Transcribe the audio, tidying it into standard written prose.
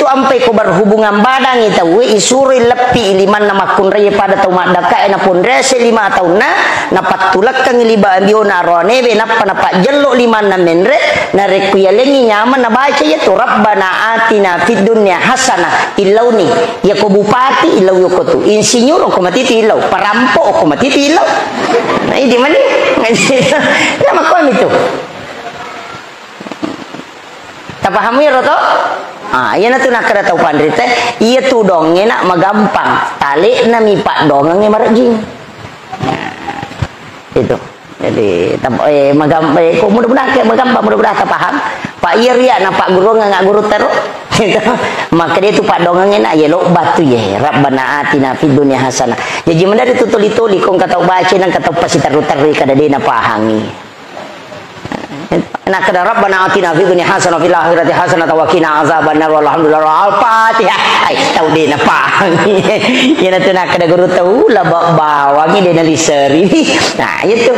tu ampai ko berhubungan badang ita we isuri lepi liman nama kunre pada tau madaka ena pondrese 5 tahun na patulak kang liba ambiona rone be na panapa jello liman na menre na rekuyalengi nyaman na baca ya tu rabbana atina fid dunya hasanah ilauni ya ko bupati ilau yo ko tu insinyur ko matiti ilau parampok ko matiti ilau nah di mana nama ko itu tak paham ya roto iya na tu nak kada tahu pandri teh iya tu dongnya nak magampang tali na mipak dongeng marajing itu jadi magampang kok mudah-mudahan kayak magampang mudah-mudahan tak paham pak iya ria na pak guru ngak guru terus gitu maka dia tu pak dongengnya nak ya lo batu ya rabbana atina fid dunya hasanah jadi mana dia tutuli-tuli kong kata baca nang kata pasti taru-taru kada dia na pahangi nak kada rabbana atina fid dunya hasanah fil akhirati hasanah wa qina azabannar walhamdulillah al-fatihah ai tahu dia na pahangi ya na tu nak kada guru tahu lah bawa ni dia na liseri nah itu